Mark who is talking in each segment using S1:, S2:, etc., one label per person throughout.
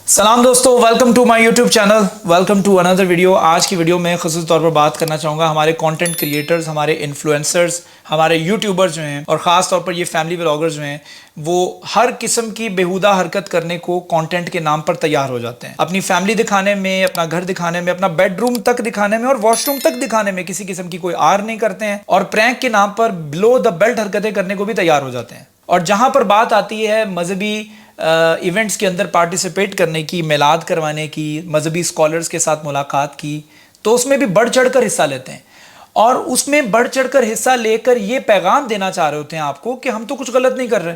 S1: सलाम दोस्तों, welcome to my YouTube channel, welcome to another video. आज की वीडियो में ख़ास तौर पर बात करना चाहूँगा हमारे कंटेंट क्रिएटर्स, हमारे इन्फ्लुएंसर्स, हमारे यूट्यूबर्स जो हैं और ख़ास तौर पर ये फैमिली व्लॉगर्स जो हैं, वो हर किस्म की बेहुदा हरकत करने को कंटेंट के नाम पर तैयार हो जाते हैं। अपनी फैमिली दिखाने में, अपना घर दिखाने में, अपना बेडरूम तक दिखाने में और वॉशरूम तक दिखाने में किसी किस्म की कोई आर नहीं करते हैं और प्रैंक के नाम पर बिलो द बेल्ट हरकतें करने को भी तैयार हो जाते हैं। और जहाँ पर बात आती है मजहबी इवेंट्स के अंदर पार्टिसिपेट करने की, मिलाद करवाने की, मजहबी स्कॉलर्स के साथ मुलाकात की, तो उसमें भी बढ़ चढ़ कर हिस्सा लेते हैं और उसमें बढ़ चढ़ कर हिस्सा लेकर ये पैगाम देना चाह रहे होते हैं आपको कि हम तो कुछ गलत नहीं कर रहे,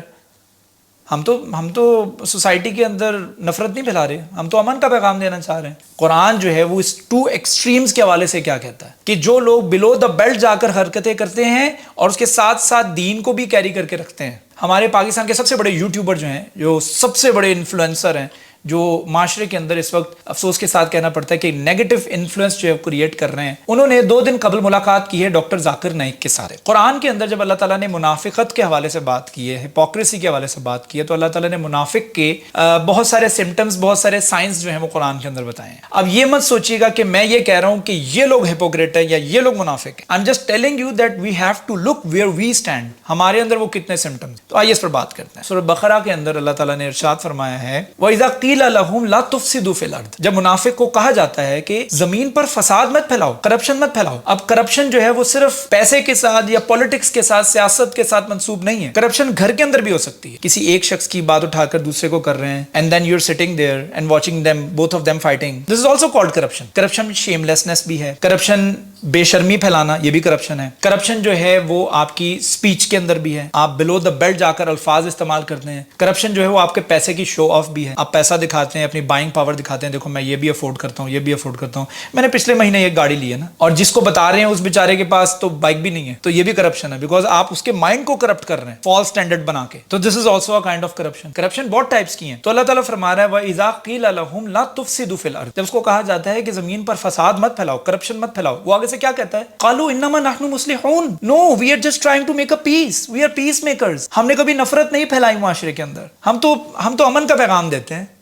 S1: हम तो सोसाइटी के अंदर नफरत नहीं फैला रहे, हम तो अमन का पैगाम देना चाह रहे हैं। कुरान जो है वो इस टू एक्सट्रीम्स के हवाले से क्या कहता है कि जो लोग बिलो द बेल्ट जाकर हरकतें करते हैं और उसके साथ साथ दीन को भी कैरी करके रखते हैं। हमारे पाकिस्तान के सबसे बड़े यूट्यूबर जो हैं, जो सबसे बड़े इन्फ्लुएंसर हैं, जो माशरे के अंदर इस वक्त अफसोस के साथ कहना पड़ता है कि नेगेटिव इन्फ्लुएंस जो है क्रिएट कर रहे हैं, उन्होंने 2 दिन कबल मुलाकात की है डॉक्टर जाकिर नाइक के साथ। कुरान के अंदर जब अल्लाह ताला ने मुनाफिकत के हवाले से बात की है, हिपोक्रेसी के हवाले से बात की है, तो अल्लाह ताला ने मुनाफिक के बहुत सारे सिम्टम्स, बहुत सारे साइंस जो है वो कुरान के अंदर बताए हैं। अब ये मत सोचिएगा कि मैं ये कह रहा हूँ कि ये लोग हिपोक्रेट है या ये लोग मुनाफिक है। I am just telling you that we have to look where we stand, हमारे अंदर वो कितने सिम्टम्स। तो आइए इस पर बात करते हैं। सूरह बकरा के अंदर अल्लाह ताला ने इरशाद फरमाया है, वइज़ा क़ीला लहुम ला तुफ़सिदू फ़िल अर्द, जब मुनाफिक को कहा जाता है कि जमीन पर फसाद मत फैलाओ, करप्शन मत फैलाओ। अब करप्शन जो है वो सिर्फ पैसे के साथ या पॉलिटिक्स के साथ, सियासत के साथ मंसूब नहीं है। करप्शन घर के अंदर भी हो सकती है। किसी एक शख्स की बात उठाकर दूसरे को कर रहे हैं and then you are sitting there and watching them, both of them fighting, this is also called corruption. Corruption में शेमलेसनेस भी है, करप्शन बेशर्मी फैलाना, ये भी करप्शन है। करप्शन जो है वो आपकी स्पीच के अंदर भी है, आप बिलो द बेल्ट जाकर अल्फाज इस्तेमाल करते हैं। करप्शन जो है वो आपके पैसे की शो ऑफ भी है, आप पैसा दिखाते हैं, अपनी बाइंग पावर दिखाते हैं, देखो मैं ये भी अफोर्ड करता हूँ, ये भी अफोर्ड करता हूँ, मैंने पिछले महीने ये गाड़ी ली है ना, और जिसको बता रहे हैं उस बेचारे के पास तो बाइक भी नहीं है, तो ये भी करप्शन है, बिकॉज आप उसके माइंड को करप्ट कर रहे हैं फॉल्स स्टैंडर्ड बना के। तो this is also a kind of corruption. Corruption बहुत टाइप्स की हैं। तो अल्लाह ताला फरमा रहा है वइज़ा क़ीला लहुम ला तुफ़सिदू फ़िल अर्द, जब उसको कहा जाता है कि जमीन पर फसाद मत फैलाओ, करप्शन मत फैलाओ, वो आगे से क्या कहता है, क़ालू इन्नमा नहनु मुस्लिहून, no we are just trying to make a peace, we are peacemakers. हमने कभी नफरत नहीं फैलाई माशरे के अंदर, हम तो अमन का पैगाम देते हैं।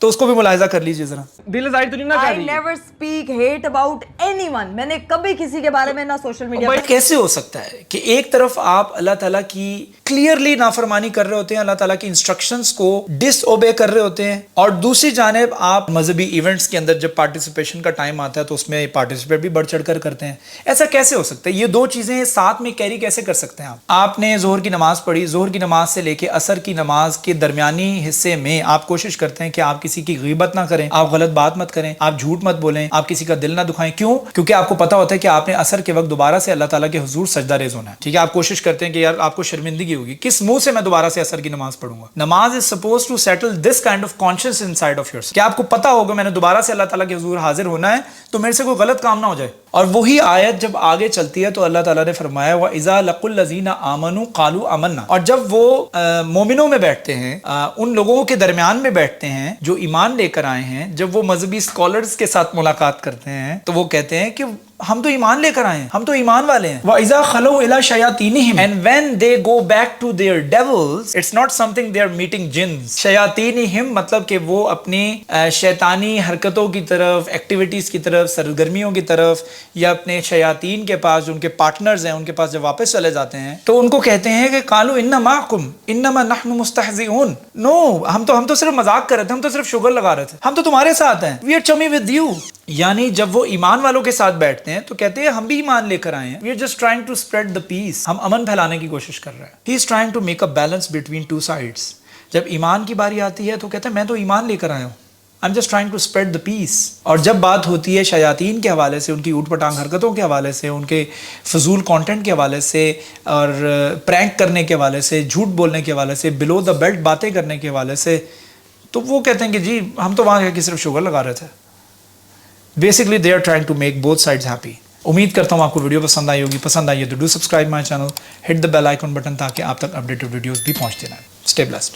S1: तो उसको भी मुलाहिजा कर लीजिए जरा।
S2: दिल जाहिर तो नहीं ना कर रही।
S3: I never speak hate about anyone. मैंने कभी किसी के बारे में ना सोशल मीडिया
S1: पर कैसे हो सकता है कि एक तरफ आप अल्लाह ताला की क्लियरली नाफरमानी कर रहे होते हैं, अल्लाह ताला की इंस्ट्रक्शंस को डिसओबे कर रहे होते हैं, और दूसरी जानिब आप मजहबी इवेंट्स के अंदर जब पार्टिसिपेशन का टाइम आता है तो उसमें पार्टिसिपेट भी बढ़ चढ़ कर करते हैं। ऐसा कैसे हो सकता है? ये 2 चीजें साथ में कैरी कैसे कर सकते हैं आप? आपने जोहर की नमाज पढ़ी, जोहर की नमाज से लेके असर की नमाज के दरमियानी हिस्से में आप कोशिश करते हैं कि आप किसी की ग़ीबत ना करें, आप गलत बात मत करें, आप झूठ मत बोलें, आप किसी का दिल ना दुखाएं। क्यों? क्योंकि आपको पता होता है कि आपने असर के वक्त दोबारा से अल्लाह ताला के हुजूर सजदा रेज़ होना है। ठीक है, आप कोशिश करते हैं कि यार आपको शर्मिंदगी होगी, किस मुंह से मैं दोबारा से असर की नमाज पढ़ूंगा। नमाज is suppose to settle this kind of conscious inside of yourself, कि आपको पता होगा मैंने दोबारा से अल्लाह ताला के हुजूर हाजिर होना है, तो मेरे से कोई गलत काम ना हो जाए। और वही आयत जब आगे चलती है तो अल्लाह ताला ने फरमाया व इज़ा लक़ुल लज़ीना आमनू क़ालू आमन्ना, और जब वो मोमिनों में बैठते हैं, उन लोगों के दरमियान में बैठते हैं जो ईमान लेकर आए हैं, जब वो मजहबी स्कॉलर्स के साथ मुलाकात करते हैं तो वो कहते हैं कि हम तो ईमान लेकर आए हैं, हम तो ईमान वाले हैं। वइज़ा खलू इला शयातीनिहिम, and when they go back to their devils, it's not something they are meeting jinns. शयातीनिहिम मतलब कि वो अपनी शैतानी हरकतों की तरफ, एक्टिविटीज की तरफ, सरगर्मियों की तरफ, या अपने शयातीन के पास जो उनके पार्टनर्स हैं उनके पास जब वापस चले जाते हैं तो उनको कहते हैं कि कालू इन्ना माकुम इन्नमा नहनु मुस्तहज़िऊन, नो हम तो सिर्फ मजाक कर रहे थे, हम तो सिर्फ शुगर लगा रहे थे, हम तो तुम्हारे साथ हैं, we are Panchami with you. यानी जब वो ईमान वालों के साथ बैठते हैं तो कहते हैं हम भी ईमान लेकर आए हैं, we are just trying to spread the peace, हम अमन फैलाने की कोशिश कर रहे हैं। He is trying to make a balance between 2 sides. जब ईमान की बारी आती है तो कहते हैं मैं तो ईमान लेकर आया हूँ, I am just trying to spread the peace. और जब बात होती है शयातीन के हवाले से, उनकी ऊट पटांग हरकतों के हवाले से, उनके फजूल कंटेंट के हवाले से, और प्रैंक करने के हवाले से, झूठ बोलने के हवाले से, बिलो द बेल्ट बातें करने के हवाले से, तो वो कहते हैं कि जी हम तो वहाँ जाके सिर्फ शुगर लगा रहे थे। Basically they are trying to make both sides happy. उम्मीद करता हूँ आपको वीडियो पसंद आई होगी। पसंद आई है तो do subscribe my channel, hit the bell icon button, ताकि आप तक अपडेटेड वीडियोस भी पहुँचते रहें। Stay blessed.